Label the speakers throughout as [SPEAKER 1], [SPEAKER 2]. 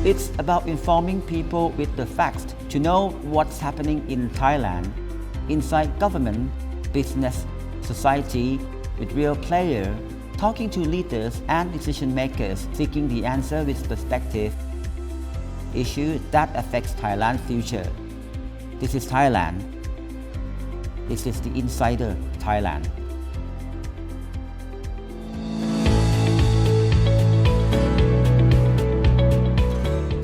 [SPEAKER 1] It's about informing people with the facts to know what's happening in Thailand, inside government, business, society, with real players, talking to leaders and decision makers, seeking the answer with perspective, issues that affects Thailand's future. This is Thailand. This is the Insider Thailand.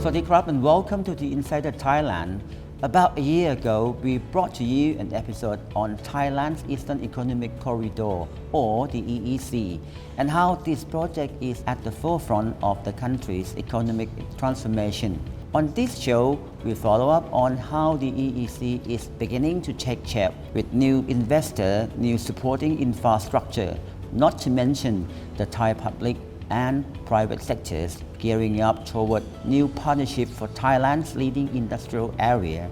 [SPEAKER 1] Sawasdee krub and welcome to the Insider Thailand. About a year ago, we brought to you an episode on Thailand's Eastern Economic Corridor, or the EEC, and how this project is at the forefront of the country's economic transformation. On this show, we follow up on how the EEC is beginning to take shape with new investor, new supporting infrastructure, not to mention the Thai public and private sectors gearing up toward new partnership for Thailand's leading industrial area.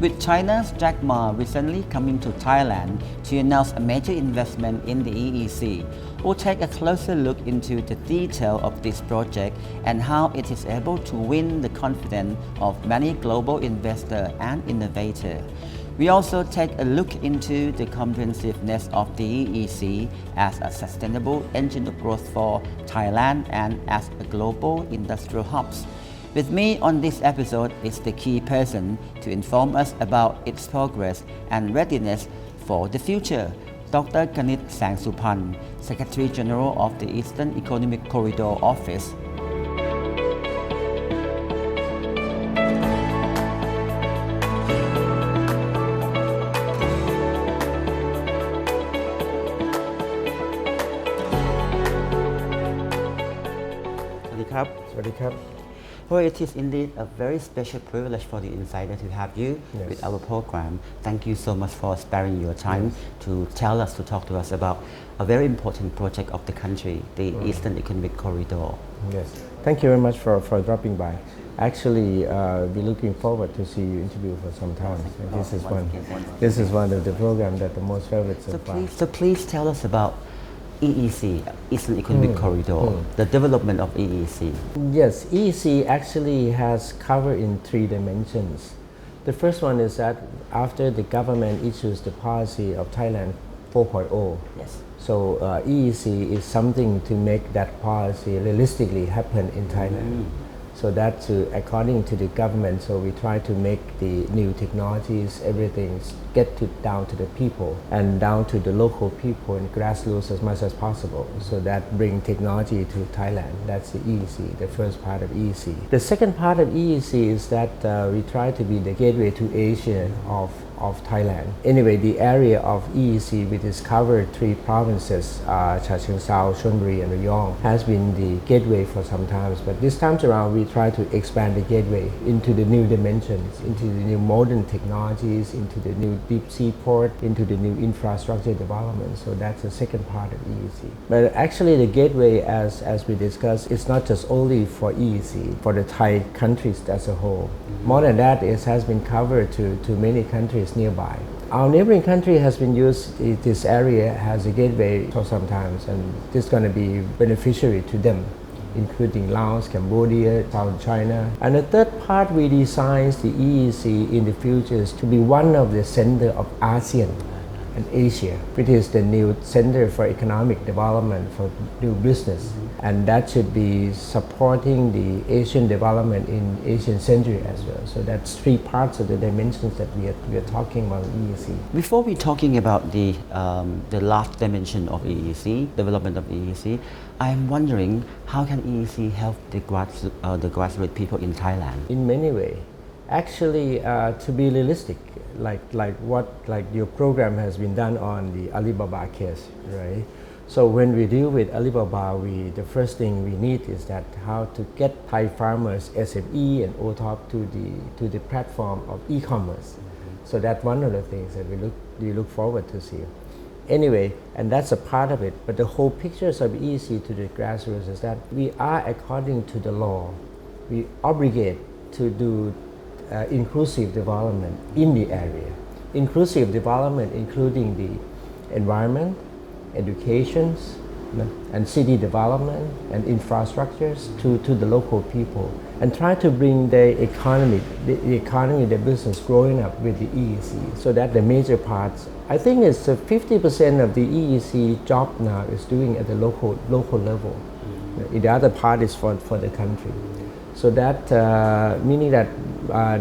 [SPEAKER 1] With China's Jack Ma recently coming to Thailand to announce a major investment in the EEC, we'll take a closer look into the detail of this project and how it is able to win the confidence of many global investors and innovators. We also take a look into the comprehensiveness of the EEC as a sustainable engine of growth for Thailand and as a global industrial hub. With me on this episode is the key person to inform us about its progress and readiness for the future, Dr. Kanit Sangsupan, Secretary General of the Eastern Economic Corridor Office. Well, it is indeed a very special privilege for the Insider to have you with our program. Thank you so much for sparing your time to talk to us about a very important project of the country, the Eastern Economic Corridor.
[SPEAKER 2] Yes, thank you very much for dropping by. Actually, we're looking forward to see you interview for some time. This is one of the programs that the most favorite so far.
[SPEAKER 1] So please tell us about EEC, Eastern Economic Corridor, the development of EEC.
[SPEAKER 2] Yes, EEC actually has covered in three dimensions. The first one is that after the government issues the policy of Thailand 4.0, so EEC is something to make that policy realistically happen in Thailand. So that's according to the government, so we try to make the new technologies, everything get down to the people and down to the local people and grassroots as much as possible. So that bring technology to Thailand. That's the EEC, the first part of EEC. The second part of EEC is that we try to be the gateway to Asia of Thailand. Anyway, the area of EEC, which is covered three provinces, Chachoengsao, Chonburi, and Rayong, has been the gateway for some time. But this time around, we try to expand the gateway into the new dimensions, into the new modern technologies, into the new deep sea port, into the new infrastructure development. So that's the second part of EEC. But actually, the gateway, as we discussed, it's not just only for EEC, for the Thai countries as a whole. More than that, it has been covered to many countries nearby. Our neighboring country has been used this area as a gateway for some time, and this is going to be beneficiary to them, including Laos, Cambodia, South China. And the third part, we designed the EEC in the future to be one of the center of ASEAN and Asia, which is the new center for economic development for new business. And that should be supporting the Asian development in Asian century as well. So that's three parts of the dimensions that we are talking about EEC.
[SPEAKER 1] Before we're talking about the last dimension of EEC, development of EEC, I'm wondering how can EEC help the grassroots people in Thailand?
[SPEAKER 2] In many ways. Actually, to be realistic, like your program has been done on the Alibaba case, right? So when we deal with Alibaba, the first thing we need is that how to get Thai farmers, SME and OTOP to the platform of e-commerce. So that's one of the things that we look forward to see. Anyway, and that's a part of it. But the whole pictures of EEC to the grassroots is that we are, according to the law, we obligate to do inclusive development in the area. Inclusive development including the environment, education, and city development and infrastructures to the local people and try to bring the economy, the business growing up with the EEC so that the major parts, I think it's 50% of the EEC job now is doing at the local level. The other part is for the country. So that meaning that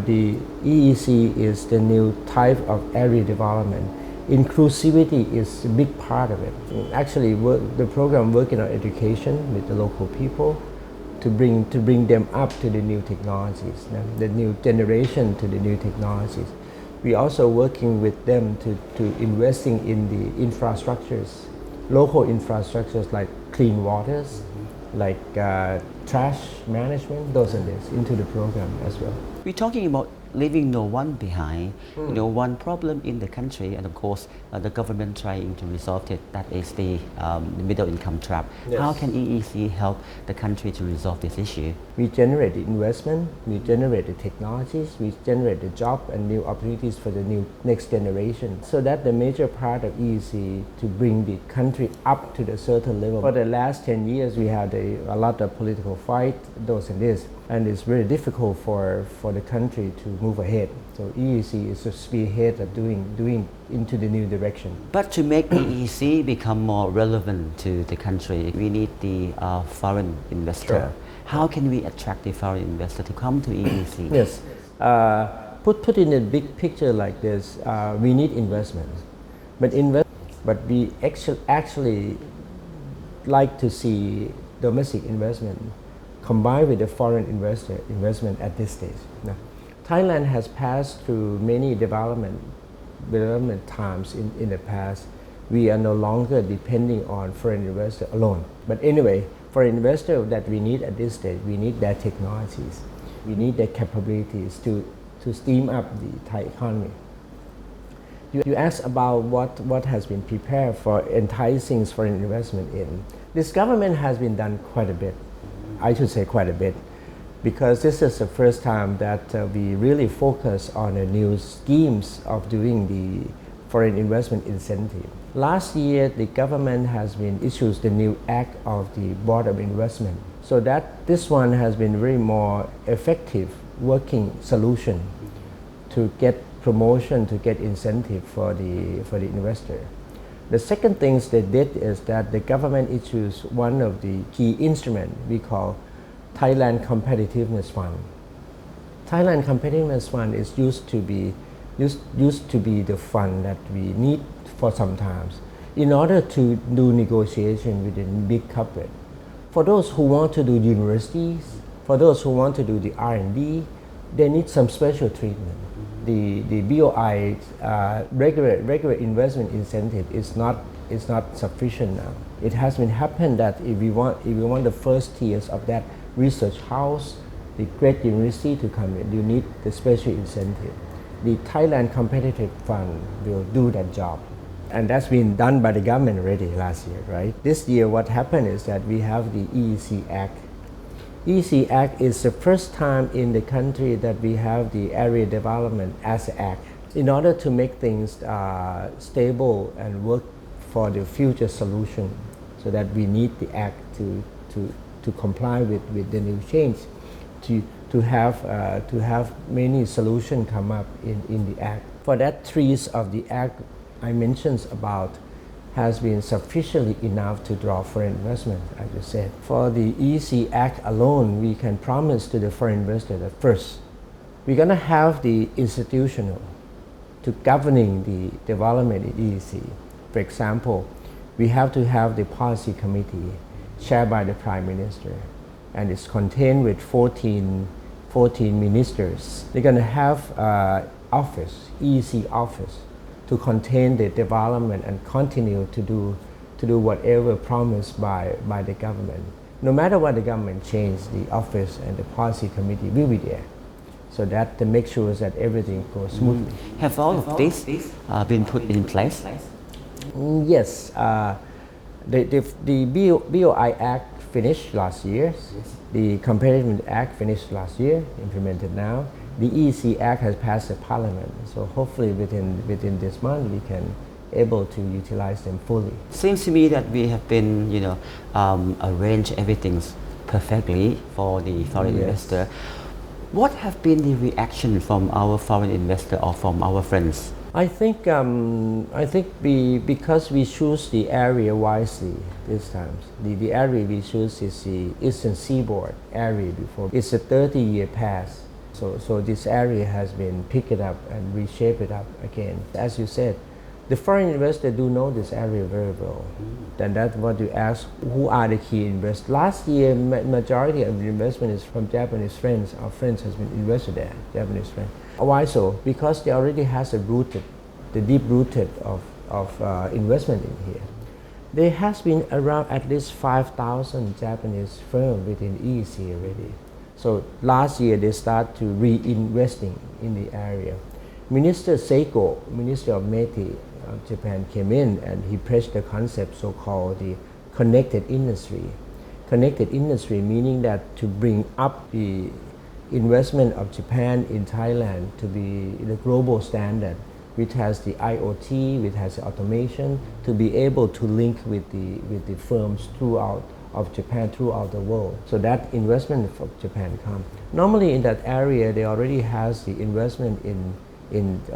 [SPEAKER 2] the EEC is the new type of area development. Inclusivity is a big part of it. Actually, the program working on education with the local people to bring them up to the new technologies, the new generation to the new technologies. We also working with them to investing in the infrastructures, local infrastructures like clean waters, like trash management, those and this into the program as well.
[SPEAKER 1] We're talking about leaving no one behind. One problem in the country, and of course the government trying to resolve it, that is the middle income trap.
[SPEAKER 2] Yes.
[SPEAKER 1] How can EEC help the country to resolve this issue?
[SPEAKER 2] We generate the investment, we generate the technologies, we generate the job and new opportunities for the new next generation. So that the major part of EEC to bring the country up to the certain level. For the last 10 years, we had a lot of political fight, those and this, and it's very difficult for the country to move ahead. So EEC is a spearhead of doing into the new direction.
[SPEAKER 1] But to make EEC become more relevant to the country, we need the foreign investor.
[SPEAKER 2] Sure.
[SPEAKER 1] How can we attract the foreign investor to come to EEC?
[SPEAKER 2] Yes, put in a big picture like this, we need investment, but we actually like to see domestic investment combined with the foreign investment at this stage. Now, Thailand has passed through many development times in the past. We are no longer depending on foreign investor alone. But anyway, for investor that we need at this stage, we need their technologies. We need their capabilities to steam up the Thai economy. You asked about what has been prepared for enticing foreign investment in. This government has been done quite a bit. I should say quite a bit, because this is the first time that we really focus on the new schemes of doing the foreign investment incentive. Last year, the government has been issued the new act of the Board of Investment, so that this one has been very more effective working solution to get promotion, to get incentive for the investor. The second things they did is that the government issues one of the key instruments we call Thailand Competitiveness Fund. Thailand Competitiveness Fund is used to be the fund that we need for some times in order to do negotiation with the big corporate. For those who want to do universities, for those who want to do the R&D, they need some special treatment. The BOI regular investment incentive is not sufficient now. It has been happened that if we want the first tiers of that research house, the great university to come in, you need the special incentive. The Thailand Competitive Fund will do that job. And that's been done by the government already last year, right? This year what happened is that we have the EEC Act. EEC Act is the first time in the country that we have the area development as an act. In order to make things stable and work for the future solution, so that we need the act to comply with the new change, to have many solutions come up in the act. For that, trees of the act I mentioned about has been sufficiently enough to draw foreign investment, as you said. For the EEC Act alone, we can promise to the foreign investor that first, we're going to have the institutional to governing the development in EEC. For example, we have to have the policy committee chaired by the Prime Minister, and it's contained with 14 ministers. They're going to have office, EEC office, to contain the development and continue to do whatever promised by the government. No matter what the government changes, the office and the policy committee will be there, so that to make sure that everything goes smoothly.
[SPEAKER 1] Have all of this been put in place?
[SPEAKER 2] Yes. The BOI Act finished last year. The Competitive Act finished last year, implemented now. The EEC Act has passed the Parliament, so hopefully within this month we can able to utilize them fully.
[SPEAKER 1] Seems to me that we have been, arranged everything perfectly for the foreign investor. What have been the reaction from our foreign investor or from our friends?
[SPEAKER 2] I think because we choose the area wisely this time. The area we choose is the Eastern Seaboard area before. It's a 30-year pass. So this area has been picked up and reshaped up again. As you said, the foreign investors do know this area very well. Then that's what you ask, who are the key investors? Last year, majority of the investment is from Japanese friends. Our friends has been invested there, Japanese friends. Why so? Because they already has the deep rooted of investment in here. There has been around at least 5,000 Japanese firms within EEC already. So last year they start to reinvesting in the area. Minister Seiko, Minister of METI of Japan came in and he pressed the concept so-called the connected industry. Connected industry meaning that to bring up the investment of Japan in Thailand to be the global standard, which has the IoT, which has the automation, to be able to link with the firms throughout of Japan throughout the world. So that investment from Japan come. Normally in that area, they already has the investment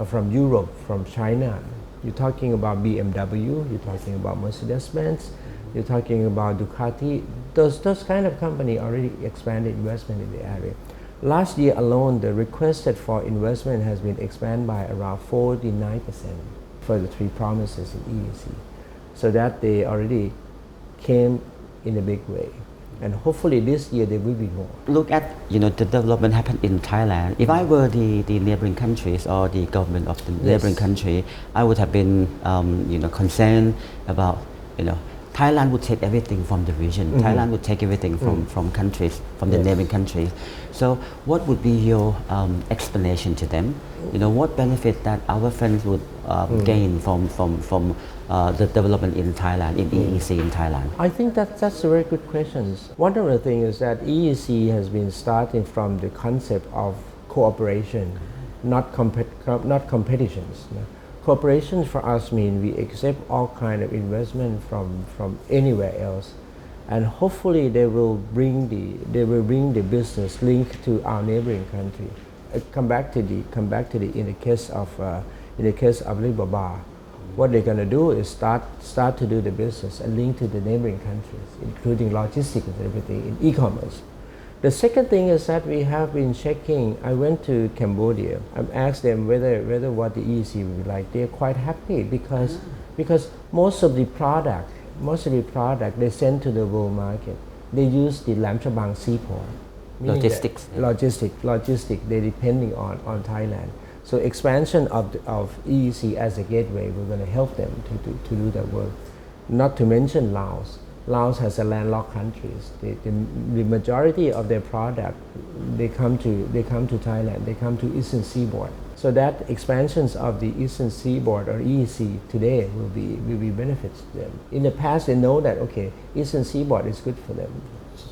[SPEAKER 2] from Europe, from China. You're talking about BMW, you're talking about Mercedes-Benz, you're talking about Ducati. Those kind of company already expanded investment in the area. Last year alone, the requested for investment has been expanded by around 49% for the three provinces in EEC. So that they already came in a big way. And hopefully this year there will be more.
[SPEAKER 1] Look at the development happened in Thailand. If I were the neighboring countries or the government of the neighboring country, I would have been concerned about Thailand would take everything from the region. Thailand would take everything from countries, from the neighboring countries. So what would be your explanation to them? What benefit that our friends would gain from the development in Thailand, in EEC in Thailand?
[SPEAKER 2] I think that's a very good question. One of the things is that EEC has been starting from the concept of cooperation, not competitions. Cooperation for us means we accept all kind of investment from anywhere else, and hopefully they will bring the business link to our neighboring country. Come back to the in the case of Alibaba, what they're going to do is start to do the business and link to the neighboring countries, including logistics and everything in e-commerce. The second thing is that we have been checking. I went to Cambodia. I asked them whether what the EEC would be like. They're quite happy because most of the product they send to the world market. They use the Lam Chabang seaport.
[SPEAKER 1] Logistics.
[SPEAKER 2] They're depending on Thailand. So expansion of EEC as a gateway, we're going to help them to do that work. Not to mention Laos. Laos has a landlocked countries. The majority of their product, they come to Thailand. They come to Eastern Seaboard. So that expansions of the Eastern Seaboard or EEC today will be benefits to them. In the past, they know that Eastern Seaboard is good for them.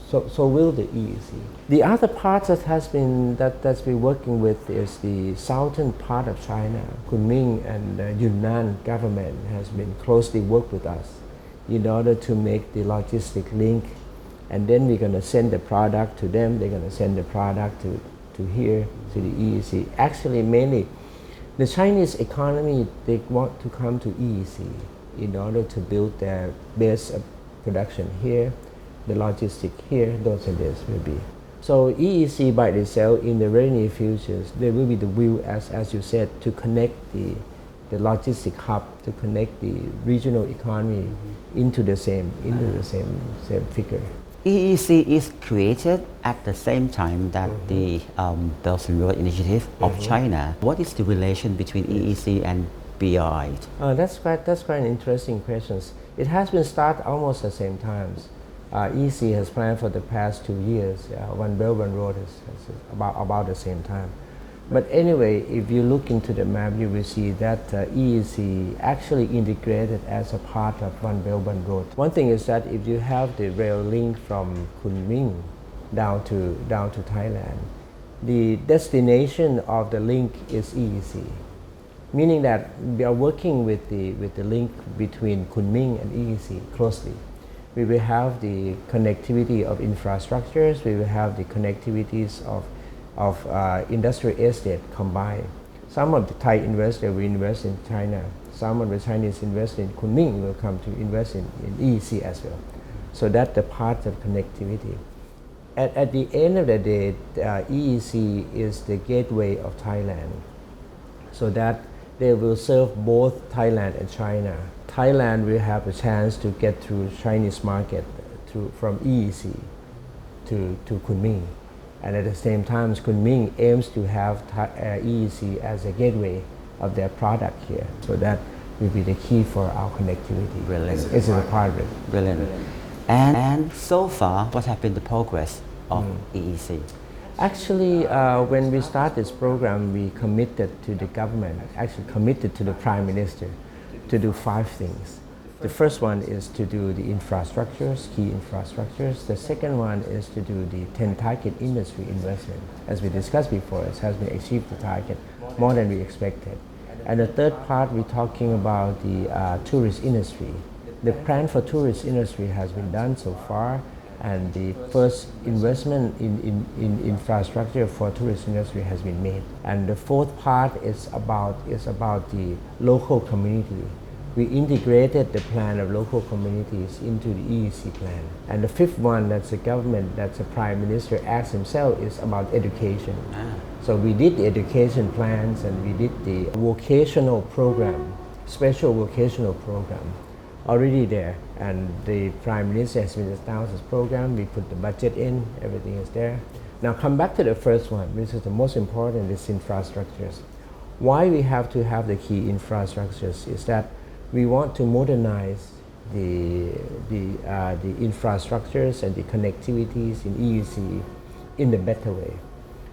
[SPEAKER 2] So will the EEC. The other part that's been working with is the southern part of China. Kunming and Yunnan government has been closely worked with us in order to make the logistic link, and then we're going to send the product to them. They're going to send the product to here, to the EEC. Actually, mainly, the Chinese economy, they want to come to EEC in order to build their base of production here, the logistic here, those and this will be. So EEC by itself, in the very near future, there will be the will, as you said, to connect the logistic hub, to connect the regional economy into the same figure.
[SPEAKER 1] EEC is created at the same time that the Belt and Road Initiative of China. What is the relation between EEC and BRI?
[SPEAKER 2] That's quite an interesting question. It has been started almost at the same time. EEC has planned for the past 2 years. One Belt, One Road is about the same time. But anyway, if you look into the map, you will see that EEC actually integrated as a part of One Belt, One Road. One thing is that if you have the rail link from Kunming down to Thailand, the destination of the link is EEC. meaning that we are working with the link between Kunming and EEC closely. We will have the connectivity of infrastructures. We will have the connectivities of industrial estate combined. Some of the Thai investors will invest in China. Some of the Chinese investors in Kunming will come to invest in EEC as well. So that's the part of connectivity. At the end of the day, EEC is the gateway of Thailand, so that they will serve both Thailand and China. Thailand will have a chance to get through Chinese market from EEC to Kunming, and at the same time, Kunming aims to have EEC as a gateway of their product here. So that will be the key for our connectivity.
[SPEAKER 1] Brilliant.
[SPEAKER 2] It's a part of it.
[SPEAKER 1] Brilliant. And so far, what has been the progress of EEC?
[SPEAKER 2] Actually, when we start this program, we committed to the government, actually committed to the Prime Minister to do 5 things. The first one is to do the infrastructures, key infrastructures. The second one is to do the 10 target industry investment. As we discussed before, it has been achieved the target more than we expected. And the third part, we're talking about the tourist industry. The plan for tourist industry has been done so far, and the first investment in infrastructure for tourist industry has been made. And the fourth part is about the local community. We integrated the plan of local communities into the EEC plan. And the fifth one, that's the government, that's the Prime Minister asked himself, is about education. So we did the education plans and we did the vocational program, special vocational program already there. And the Prime Minister has been announced this program. We put the budget in, everything is there. Now come back to the first one, which is the most important, is infrastructures. Why we have to have the key infrastructures is that we want to modernize the infrastructures and the connectivities in EEC in a better way.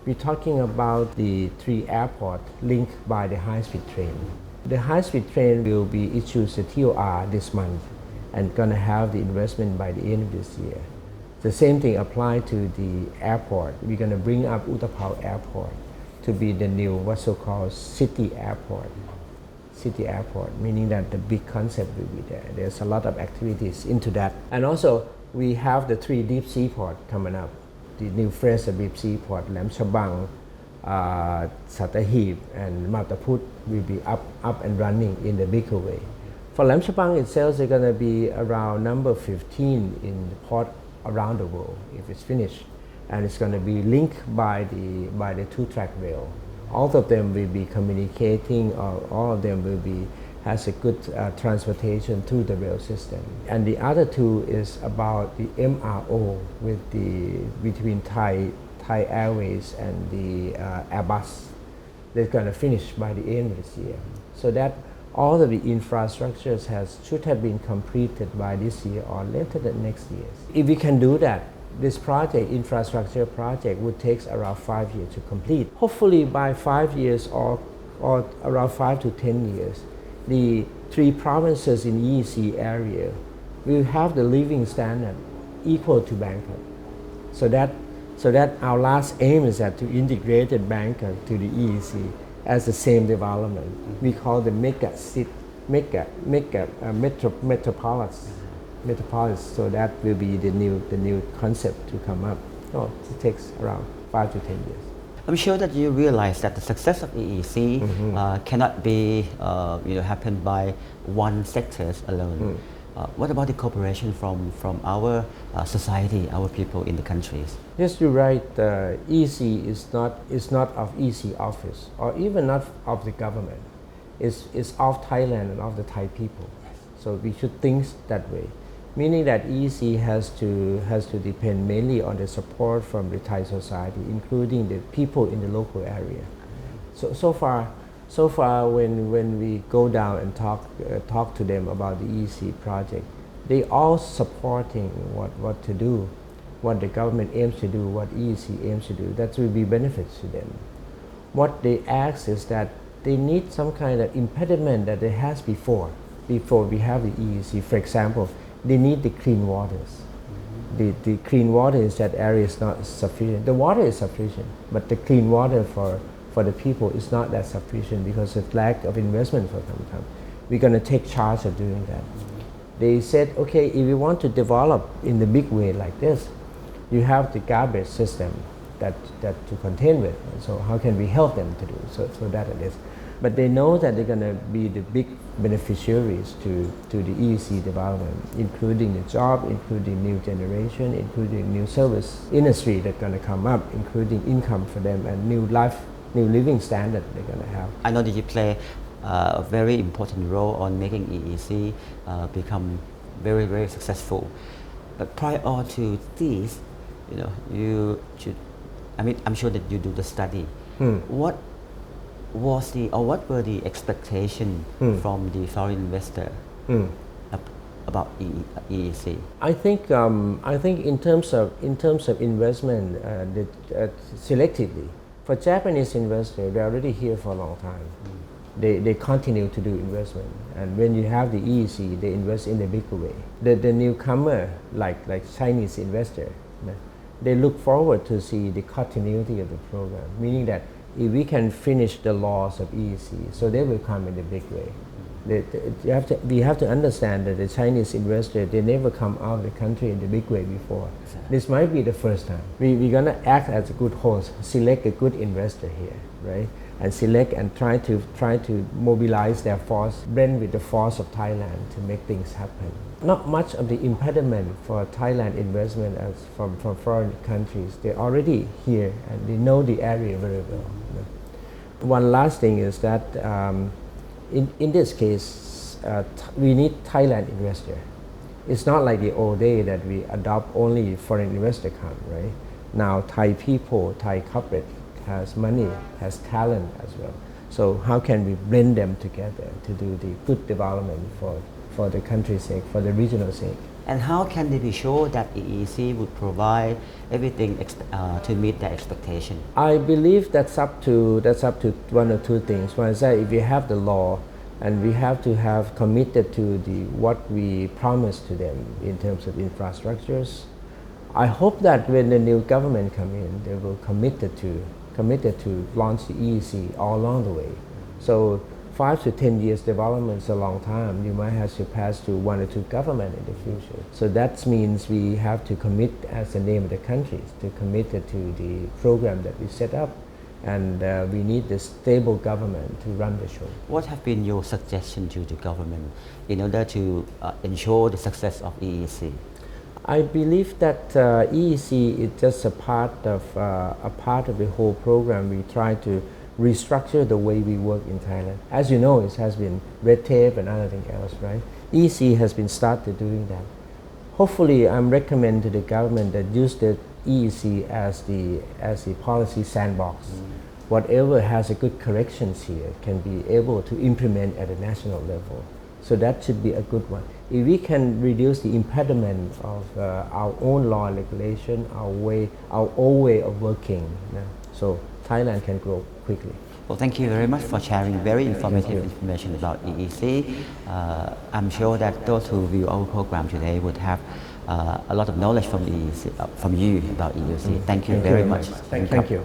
[SPEAKER 2] We're talking about the 3 airports linked by the high-speed train. The high-speed train will be issued the TOR this month and gonna have the investment by the end of this year. The same thing applies to the airport. We're gonna bring up Utapao Airport to be the new what's so-called city airport. City airport, meaning that the big concept will be there. There's a lot of activities into that. And also, we have the 3 deep sea port coming up. The new fresh deep sea port, Lam Chabang, Satahib, and Mataput will be up and running in the bigger way. For Lam Chabang itself, it's going to be around number 15 in the port around the world if it's finished. And it's going to be linked by the 2-track rail. All of them will be communicating, or all of them will be has a good transportation through the rail system. And the other 2 is about the MRO with between Thai Airways and the Airbus. They're going to finish by the end of this year. So that all of the infrastructures should have been completed by this year or later than next year. If we can do that, this project, infrastructure project, would take around 5 years to complete. Hopefully by 5 years or around 5 to 10 years, the 3 provinces in EEC area will have the living standard equal to Bangkok. So that our last aim is that to integrate Bangkok to the EEC as the same development. We call the metropolis. So that will be the new concept to come up. It takes around 5 to 10 years.
[SPEAKER 1] I'm sure that you realize that the success of EEC cannot be happen by one sector alone. What about the cooperation from our society, our people in the countries?
[SPEAKER 2] Yes, you're right. EEC is not of EEC office or even not of the government. It's of Thailand and of the Thai people. So we should think that way. Meaning that EEC has to depend mainly on the support from the Thai society, including the people in the local area. So far, when we go down and talk to them about the EEC project, they all supporting what to do, what the government aims to do, what EEC aims to do. That will be benefits to them. What they ask is that they need some kind of impediment that they has before we have the EEC. For example, they need the clean waters. The clean water is that area is not sufficient. The water is sufficient, but the clean water for the people is not that sufficient because of lack of investment for them. We're going to take charge of doing that. They said, okay, if you want to develop in the big way like this, you have the garbage system that to contend with. So how can we help them to do so that it is? But they know that they're going to be the big beneficiaries to the EEC development, including the job, including new generation, including new service industry that's going to come up, including income for them and new living standard they're going to have.
[SPEAKER 1] I know that you play a very important role on making EEC become very, very successful. But prior to this, you should, I'm sure that you do the study. What were the expectations from the foreign investor about EEC?
[SPEAKER 2] I think in terms of investment, selectively, for Japanese investors, they're already here for a long time. They continue to do investment, and when you have the EEC, they invest in a bigger way. The newcomer, like Chinese investor, they look forward to see the continuity of the program, meaning that if we can finish the laws of EEC, so they will come in a big way. We have to understand that the Chinese investor, they never come out of the country in the big way before. Exactly. This might be the first time. We're going to act as a good host, select a good investor here, right? And select and try to mobilize their force, blend with the force of Thailand to make things happen. Not much of the impediment for Thailand investment as from foreign countries. They're already here and they know the area very well. One last thing is that in this case, we need Thailand investor. It's not like the old day that we adopt only foreign investor come, right? Now Thai people, Thai corporate has money, has talent as well. So how can we blend them together to do the good development for the country's sake, for the regional sake?
[SPEAKER 1] And how can they be sure that EEC would provide everything to meet their expectation?
[SPEAKER 2] I believe that's up to one or two things. One is that if we have the law, and we have to have committed to what we promised to them in terms of infrastructures. I hope that when the new government come in, they will committed to launch the EEC all along the way. So 5 to 10 years development is a long time. You might have to pass through one or two government in the future. So that means we have to commit, as the name of the country, to commit to the program that we set up. And we need a stable government to run the show.
[SPEAKER 1] What have been your suggestion to the government in order to ensure the success of EEC?
[SPEAKER 2] I believe that EEC is just a part of the whole program. We try to restructure the way we work in Thailand. As you know, it has been red tape and other thing else, right? EEC has been started doing that. Hopefully, I'm recommend to the government that use the EEC as the policy sandbox. Whatever has a good corrections here can be able to implement at a national level. So that should be a good one. If we can reduce the impediment of our own law and regulation, our old way of working, so Thailand can grow quickly.
[SPEAKER 1] Well, thank you very much for sharing very informative information about EEC. I'm sure that those who view our program today would have a lot of knowledge from EEC, from you about EEC. Thank you very much.
[SPEAKER 2] Thank you.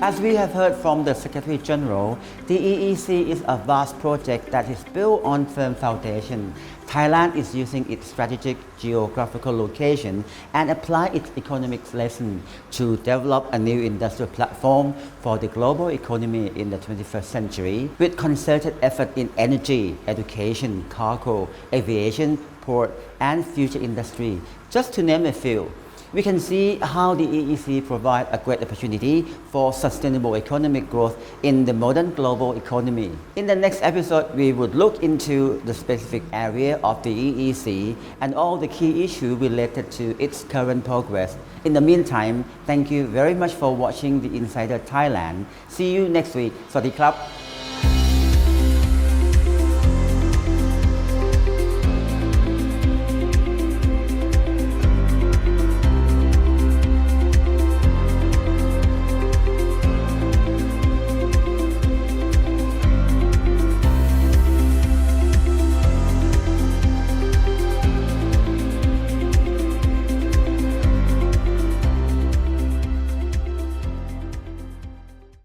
[SPEAKER 1] As we have heard from the Secretary General, the EEC is a vast project that is built on firm foundation. Thailand is using its strategic geographical location and apply its economic lesson to develop a new industrial platform for the global economy in the 21st century with concerted effort in energy, education, cargo, aviation, port, and future industry, just to name a few. We can see how the EEC provides a great opportunity for sustainable economic growth in the modern global economy. In the next episode, we would look into the specific area of the EEC and all the key issues related to its current progress. In the meantime, thank you very much for watching the Insider Thailand. See you next week. สวัสดีครับ